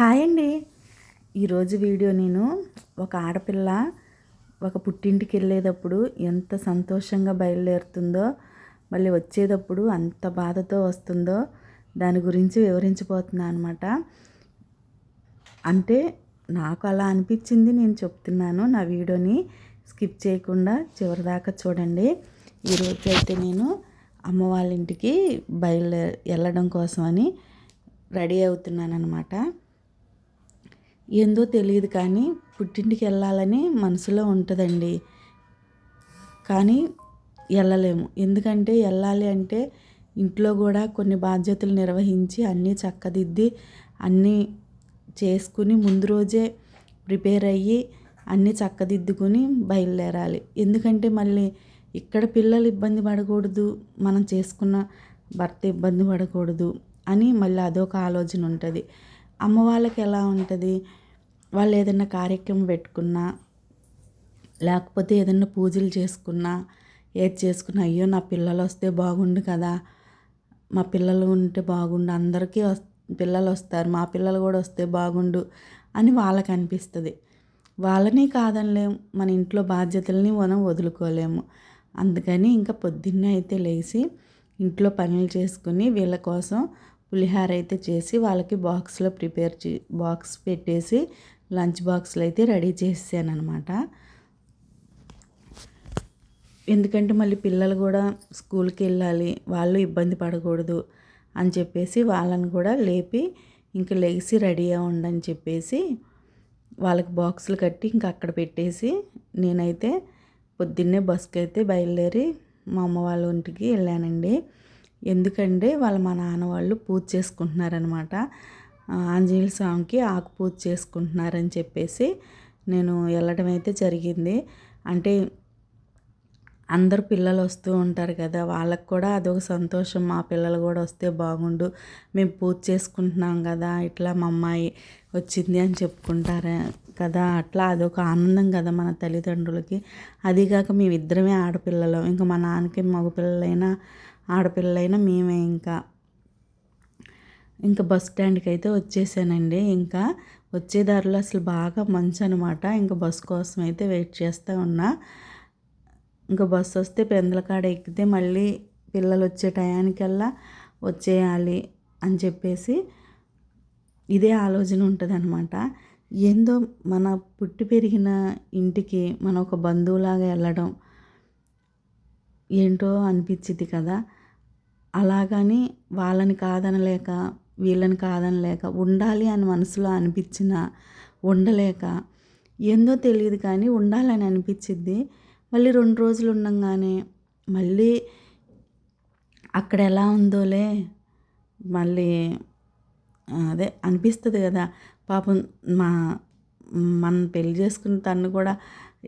Hi అండి. ఈరోజు video నేను ఒక ఆడపిల్ల ఒక పుట్టింటికి వెళ్ళేటప్పుడు ఎంత సంతోషంగా బయలుదేరుతుందో, మళ్ళీ వచ్చేటప్పుడు అంత బాధతో వస్తుందో దాని గురించి వివరించబోతున్నాను అనమాట. అంటే నాకు అలా అనిపించింది, నేను చెప్తున్నాను. నా వీడియోని స్కిప్ చేయకుండా చివరిదాకా చూడండి. ఈరోజు అయితే నేను అమ్మ వాళ్ళ ఇంటికి వెళ్ళడం కోసమని రెడీ అవుతున్నాను అనమాట. ఏందో తెలియదు కానీ పుట్టింటికి వెళ్ళాలని మనసులో ఉంటుందండి, కానీ వెళ్ళలేము. ఎందుకంటే వెళ్ళాలి అంటే ఇంట్లో కూడా కొన్ని బాధ్యతలు నిర్వహించి అన్నీ చక్కదిద్ది అన్నీ చేసుకుని ముందు రోజే ప్రిపేర్ అయ్యి అన్నీ చక్కదిద్దుకుని బయలుదేరాలి. ఎందుకంటే మళ్ళీ ఇక్కడ పిల్లలు ఇబ్బంది పడకూడదు, మనం చేసుకున్న భర్త ఇబ్బంది పడకూడదు అని మళ్ళీ అదొక ఆలోచన ఉంటుంది. అమ్మ వాళ్ళకి ఎలా ఉంటుంది, వాళ్ళు ఏదైనా కార్యక్రమం పెట్టుకున్నా లేకపోతే ఏదైనా పూజలు చేసుకున్నా ఏది చేసుకున్నా, అయ్యో నా పిల్లలు వస్తే బాగుండు కదా, మా పిల్లలు ఉంటే బాగుండు, అందరికీ పిల్లలు వస్తారు, మా పిల్లలు కూడా వస్తే బాగుండు అని వాళ్ళకి అనిపిస్తుంది. వాళ్ళని కాదనలేము, మన ఇంట్లో బాధ్యతల్ని మనం వదులుకోలేము. అందుకని ఇంకా పొద్దున్నే అయితే లేచి ఇంట్లో పనులు చేసుకుని వీళ్ళ కోసం పులిహార అయితే చేసి వాళ్ళకి బాక్స్లో బాక్స్ పెట్టేసి లంచ్ బాక్స్లో అయితే రెడీ చేసాను అనమాట. ఎందుకంటే మళ్ళీ పిల్లలు కూడా స్కూల్కి వెళ్ళాలి, వాళ్ళు ఇబ్బంది పడకూడదు అని చెప్పేసి వాళ్ళని కూడా లేపి ఇంకా లేచి రెడీ అవ్వండి చెప్పేసి వాళ్ళకి బాక్సులు కట్టి ఇంకా అక్కడ పెట్టేసి నేనైతే పొద్దున్నే బస్కి అయితే బయలుదేరి మా అమ్మ వాళ్ళ ఇంటికి వెళ్ళానండి. ఎందుకంటే మా నాన్న వాళ్ళు పూజ చేసుకుంటున్నారనమాట. ఆంజనేయుల స్వామికి ఆకు పూజ చేసుకుంటున్నారని చెప్పేసి నేను వెళ్ళడం అయితే జరిగింది. అంటే అందరు పిల్లలు వస్తూ ఉంటారు కదా, వాళ్ళకు కూడా అదొక సంతోషం, మా పిల్లలు కూడా వస్తే బాగుండు, మేము పూజ చేసుకుంటున్నాం కదా, ఇట్లా మా అమ్మాయి వచ్చింది అని చెప్పుకుంటారు కదా, అట్లా అదొక ఆనందం కదా మన తల్లిదండ్రులకి. అదిగాక మేమిద్దరమే ఆడపిల్లలు, ఇంకా మా నాన్నకి మగపిల్లలైనా ఆడపిల్లలైనా మేమే. ఇంకా బస్ స్టాండ్కి అయితే వచ్చేసానండి. ఇంకా వచ్చే దారిలో అసలు బాగా మంచు అనమాట. ఇంకా బస్ కోసం అయితే వెయిట్ చేస్తూ ఉన్నా. ఇంకా బస్సు వస్తే పెందలకాడ ఎక్కితే మళ్ళీ పిల్లలు వచ్చే టయానికల్లా వచ్చేయాలి అని చెప్పేసి ఇదే ఆలోచన ఉంటుంది అనమాట. ఏందో మన పుట్టి పెరిగిన ఇంటికి మన ఒక బంధువులాగా వెళ్ళడం ఏంటో అనిపించింది కదా. అలాగని వాళ్ళని కాదనలేక వీళ్ళని కాదనలేక ఉండాలి అని మనసులో అనిపించిన ఉండలేక ఏందో తెలియదు కానీ ఉండాలని అనిపించింది. మళ్ళీ 2 రోజులు ఉండంగానే మళ్ళీ అక్కడ ఎలా ఉందోలే మళ్ళీ అదే అనిపిస్తుంది కదా. పాపం మనం పెళ్లి చేసుకున్న తను కూడా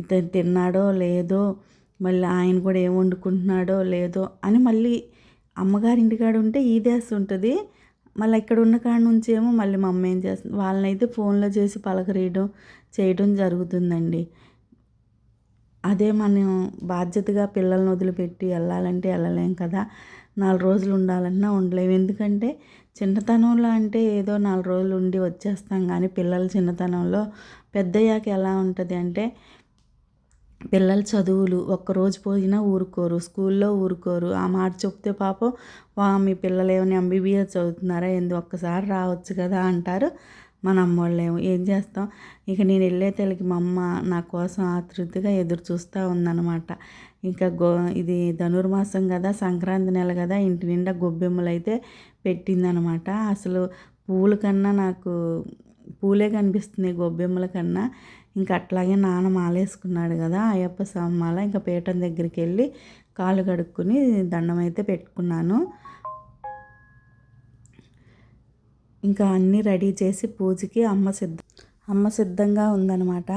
ఇతను తిన్నాడో లేదో, మళ్ళీ ఆయన కూడా ఏం వండుకుంటున్నాడో లేదో అని మళ్ళీ అమ్మగారి ఇంటికాడ ఉంటే ఈ దేశ ఉంటుంది. మళ్ళీ ఇక్కడ ఉన్న కాడ నుంచి ఏమో మళ్ళీ మా అమ్మ ఏం చేస్తుంది, వాళ్ళనైతే ఫోన్లో చేసి పలకరీయడం చేయడం జరుగుతుందండి. అదే మనం బాధ్యతగా పిల్లల్ని వదిలిపెట్టి వెళ్ళాలంటే వెళ్ళలేం కదా. 4 రోజులు ఉండాలన్నా ఉండలేము. ఎందుకంటే చిన్నతనంలో అంటే ఏదో 4 రోజులు ఉండి వచ్చేస్తాం, కానీ పిల్లల చిన్నతనంలో పెద్దయ్యాక ఎలా ఉంటుంది అంటే పిల్లల చదువులు ఒక్కరోజు పోయినా ఊరుకోరు, స్కూల్లో ఊరుకోరు. ఆ మాట చెప్తే పాపం మీ పిల్లలు ఏమైనా ఎంబీబీఎస్ చదువుతున్నారా ఏంది, ఒక్కసారి రావచ్చు కదా అంటారు. మన అమ్మోళ్ళేమో ఏం చేస్తాం. ఇక నేను వెళ్ళే తల్లికి మా అమ్మ నా కోసం ఆతృతగా ఎదురు చూస్తూ ఉందన్నమాట. ఇంకా ఇది ధనుర్మాసం కదా, సంక్రాంతి నెల కదా, ఇంటి నిండా గొబ్బెమ్మలు అయితే పెట్టిందనమాట. అసలు పూల కన్నా నాకు పూలే కనిపిస్తున్నాయి గొబ్బెమ్మల కన్నా. ఇంకా అట్లాగే నాన్న మాలేసుకున్నాడు కదా, అయ్యప్ప స్వామి మాల. ఇంకా పీఠం దగ్గరికి వెళ్ళి కాళ్ళు కడుక్కుని దండం అయితే పెట్టుకున్నాను. ఇంకా అన్నీ రెడీ చేసి పూజకి అమ్మ సిద్ధంగా ఉందనమాట.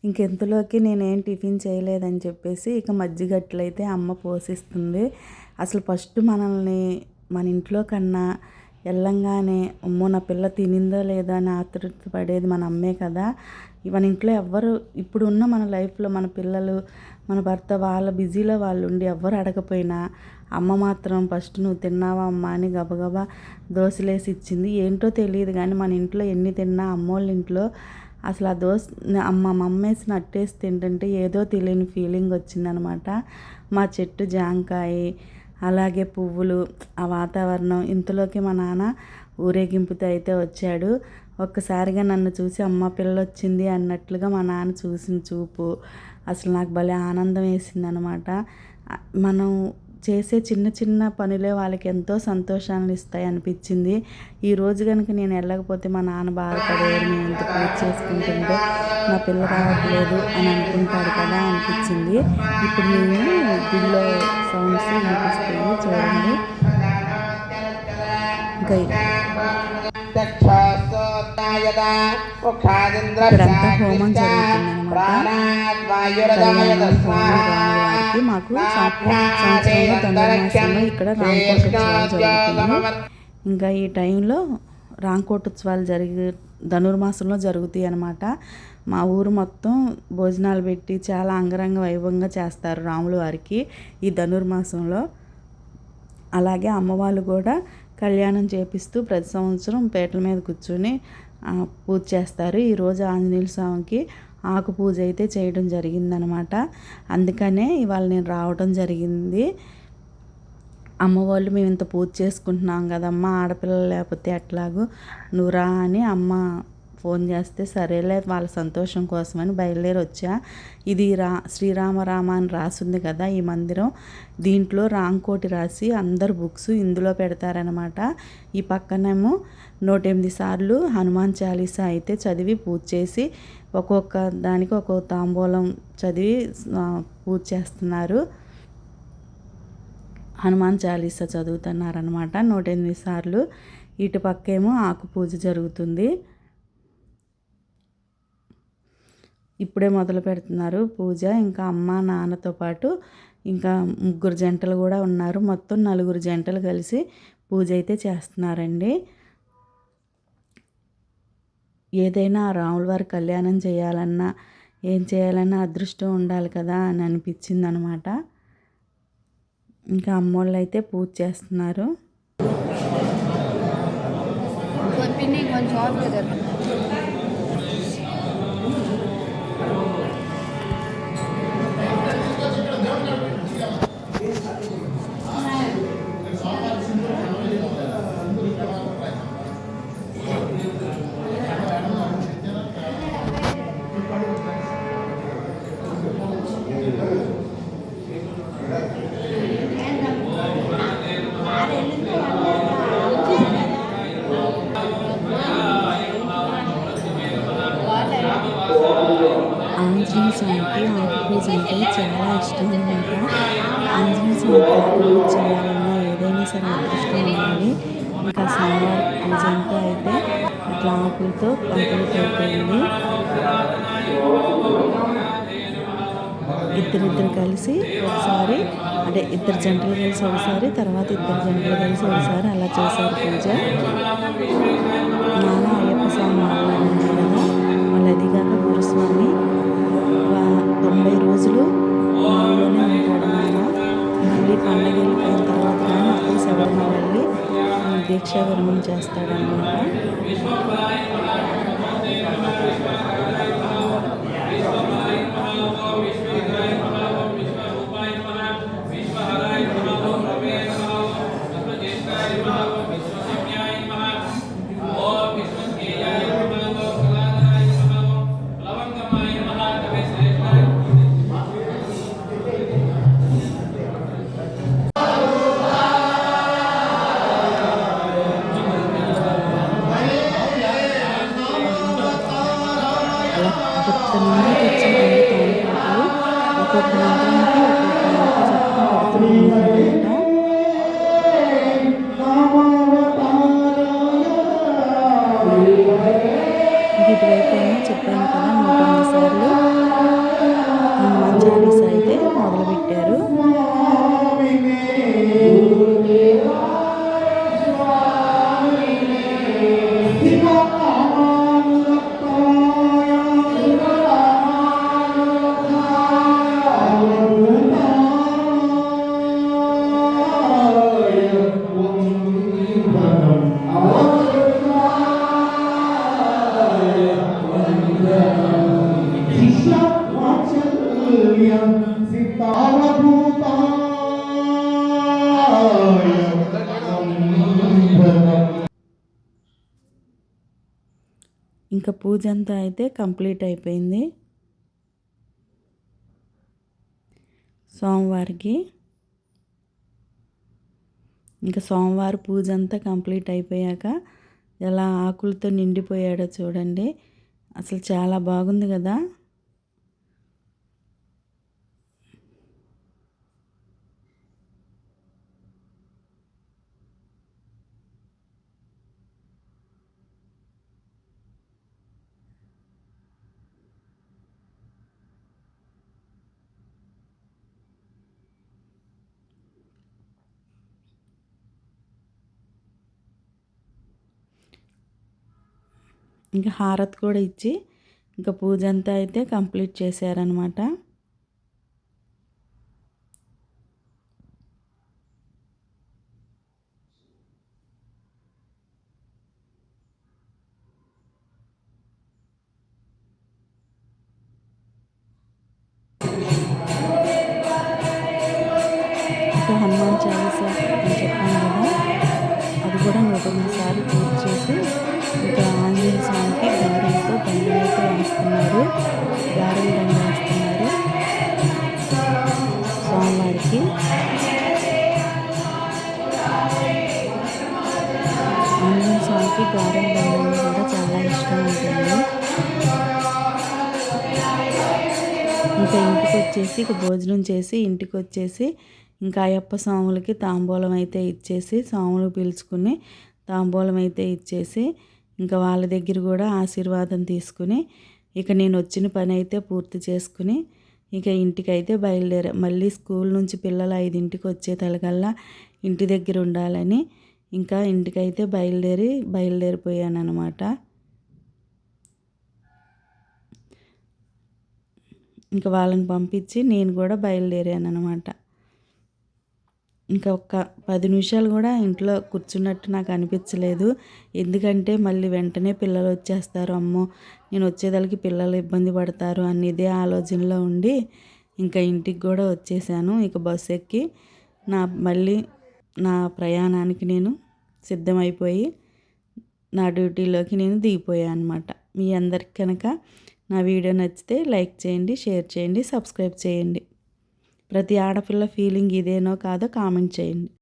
ఇంకెంతలోకి నేనేం టిఫిన్ చేయలేదని చెప్పేసి ఇక మజ్జిగట్లయితే అమ్మ పోషిస్తుంది. అసలు ఫస్ట్ మనల్ని మన ఇంట్లో కన్నా వెళ్ళంగానే అమ్మో నా పిల్ల తినిందో లేదో అని ఆతృత పడేది మన అమ్మే కదా. మన ఇంట్లో ఎవ్వరు ఇప్పుడున్న మన లైఫ్లో మన పిల్లలు మన భర్త వాళ్ళ బిజీలో వాళ్ళు ఉండి ఎవ్వరు అడగపోయినా అమ్మ మాత్రం ఫస్ట్ నువ్వు తిన్నావా అమ్మ అని గబగబా దోశలేసి ఇచ్చింది. ఏంటో తెలియదు కానీ మన ఇంట్లో ఎన్ని తిన్నా అమ్మోళ్ళ ఇంట్లో అసలు ఆ దోశ మా మమ్మేసి నట్టేసి తింటుంటే ఏదో తెలియని ఫీలింగ్ వచ్చిందనమాట. మా చెట్టు జాంకాయ, అలాగే పువ్వులు, ఆ వాతావరణం, ఇంతలోకి మా నాన్న ఊరేగింపుతో అయితే వచ్చాడు. ఒక్కసారిగా నన్ను చూసి అమ్మ పిల్ల వచ్చింది అన్నట్లుగా మా నాన్న చూసిన చూపు అసలు నాకు భలే ఆనందం వేసిందనమాట. మనం చేసే చిన్న చిన్న పనులే వాళ్ళకి ఎంతో సంతోషాన్ని ఇస్తాయి అనిపించింది. ఈరోజు కనుక నేను వెళ్ళకపోతే మా నాన్న బాధపడేవారు, నేను ఇంత పూజ చేసుకుంటుంటే నా పిల్ల రావట్లేదు అని అనుకుంటాడు కదా అనిపించింది. ఇప్పుడు నేను గుడిలో సౌండ్స్ వినిపిస్తుంది చూడండి. ఇంకా ఇక్కడంతా హోమం జరుగుతుందన్నమాట. కళ్యాణం హోమం రాములవారికి మాకు సంవత్సరంలో ధనుర్మాసంలో ఇక్కడ రామకోటోత్సవాలు జరుగుతుంది. ఇంకా ఈ టైంలో రామకోటోత్సవాలు ధనుర్మాసంలో జరుగుతాయి అన్నమాట. మా ఊరు మొత్తం భోజనాలు పెట్టి చాలా అంగరంగ వైభవంగా చేస్తారు రాముల వారికి ఈ ధనుర్మాసంలో. అలాగే అమ్మవాళ్ళు కూడా కళ్యాణం చేపిస్తూ ప్రతి సంవత్సరం పీటల మీద కూర్చొని పూజ చేస్తారు. ఈరోజు ఆంజనేయుల స్వామికి ఆకు పూజ అయితే చేయడం జరిగిందనమాట. అందుకనే ఇవాళ నేను రావడం జరిగింది. అమ్మవాళ్ళు మేము ఇంత పూజ చేసుకుంటున్నాం కదమ్మా, ఆడపిల్లలు లేకపోతే ఎట్లాగో నువ్వు రా అని అమ్మ ఫోన్ చేస్తే సరేలే వాళ్ళ సంతోషం కోసమని బయలుదేరి వచ్చా. ఇది శ్రీరామ అని రాసింది కదా ఈ మందిరం. దీంట్లో రాంకోటి రాసి అందరు బుక్స్ ఇందులో పెడతారనమాట. ఈ పక్కనేమో 108 సార్లు హనుమాన్ చాలీసా అయితే చదివి పూజ చేసి ఒక్కొక్క దానికి ఒక్కొక్క తాంబూలం చదివి పూజ చేస్తున్నారు. హనుమాన్ చాలీసా చదువుతున్నారనమాట 108 సార్లు. ఇటు పక్కేమో ఆకు పూజ జరుగుతుంది. ఇప్పుడే మొదలు పెడుతున్నారు పూజ. ఇంకా అమ్మ నాన్నతో పాటు ఇంకా 3 జంటలు కూడా ఉన్నారు. మొత్తం 4 జంటలు కలిసి పూజ అయితే చేస్తున్నారండి. ఏదైనా రాముల వారి కళ్యాణం చేయాలన్నా ఏం చేయాలన్నా అదృష్టం ఉండాలి కదా అని అనిపించింది అనమాట. ఇంకా అమ్మోళ్ళు అయితే పూజ చేస్తున్నారు. ఆంజనేయ స్వామికి ఆకు పూజ అంటే చాలా ఇష్టం అనమాట. ఆంజనేయ స్వామికి ఆకు పూజ చేయాలన్నా ఏదైనా సరే అదృష్టం ఉండాలి. ఇంకా సోమవారం పూజ అంతా అయితే ఇట్లా ఆకులతో కంప్లీట్ అయిపోయింది. ఇద్దరిద్దరు కలిసి ఒకసారి అంటే 2 జంటలు కలిసి ఒకసారి, తర్వాత 2 జంటలు కలిసి ఒకసారి అలా చేశారు పూజ. నాన్న అయ్యప్ప స్వామి మాట్లాడింది కదా, వాళ్ళు అదిగాక గురుస్వామి 90 రోజులు మాలోనే ఉంటాడు నాన్న. మళ్ళీ పండగ వెళ్ళిపోయిన తర్వాత కానీ అప్పుడు శబరిమల వెళ్ళి దీక్షా విరమణ చేస్తాడనమాట. ఒక్కొక్క మంత్రానికి ఒక్కొక్క ఇటువైపు అయినా చెప్పాను కదా 108 సార్లు హనుమాన్ చాలీసా అయితే మొదలుపెట్టారు. ఇంకా పూజ అంతా అయితే కంప్లీట్ అయిపోయింది. సోమవారికి ఇంకా సోమవారం పూజ అంతా కంప్లీట్ అయిపోయాక ఎలా ఆకులతో నిండిపోయాడో చూడండి. అసలు చాలా బాగుంది కదా. ఇంకా హారతి కూడా ఇచ్చి ఇంకా పూజ అంతా అయితే కంప్లీట్ చేశారనమాట. ఇంకా హనుమాన్ చాలీసా అని చెప్పాను కదా, అది కూడా 108 సార్లు పూజ చేసి ఇంకా ఆంజనేయ స్వామికి గారెలతో దండలు అయితే వేస్తున్నారు. గారెలు దండ వేస్తున్నారు సోమవారికి. ఆంజనేయ స్వామికి గారెల దండలు కూడా చాలా ఇష్టం ఉంటుంది. ఇంకా ఇంటికి వచ్చేసి ఇక భోజనం చేసి ఇంటికి వచ్చేసి ఇంకా అయ్యప్ప స్వాములకి తాంబూలం అయితే ఇచ్చేసి, స్వాములు పిలుచుకుని తాంబూలం అయితే ఇచ్చేసి ఇంకా వాళ్ళ దగ్గర కూడా ఆశీర్వాదం తీసుకుని ఇక నేను వచ్చిన పని అయితే పూర్తి చేసుకుని ఇక ఇంటికైతే బయలుదేరా. మళ్ళీ స్కూల్ నుంచి పిల్లలు 5ంటికి వచ్చేతలకల్లా ఇంటి దగ్గర ఉండాలని ఇంకా ఇంటికైతే బయలుదేరిపోయాను అనమాట. ఇంకా వాళ్ళని పంపించి నేను కూడా బయలుదేరాను అనమాట. ఇంకా ఒక 10 నిమిషాలు కూడా ఇంట్లో కూర్చున్నట్టు నాకు అనిపించలేదు. ఎందుకంటే మళ్ళీ వెంటనే పిల్లలు వచ్చేస్తారు, అమ్మో నేను వచ్చేదలకి పిల్లలు ఇబ్బంది పడతారు అని ఇదే ఆలోచనలో ఉండి ఇంకా ఇంటికి కూడా వచ్చేసాను. ఇక బస్సు ఎక్కి మళ్ళీ నా ప్రయాణానికి నేను సిద్ధమైపోయి నా డ్యూటీలోకి నేను దిగిపోయాను అనమాట. మీ అందరికి కనుక నా వీడియో నచ్చితే లైక్ చేయండి, షేర్ చేయండి, సబ్స్క్రైబ్ చేయండి. ప్రతి ఆడపిల్ల ఫీలింగ్ ఇదేనో కాదో కామెంట్ చేయండి.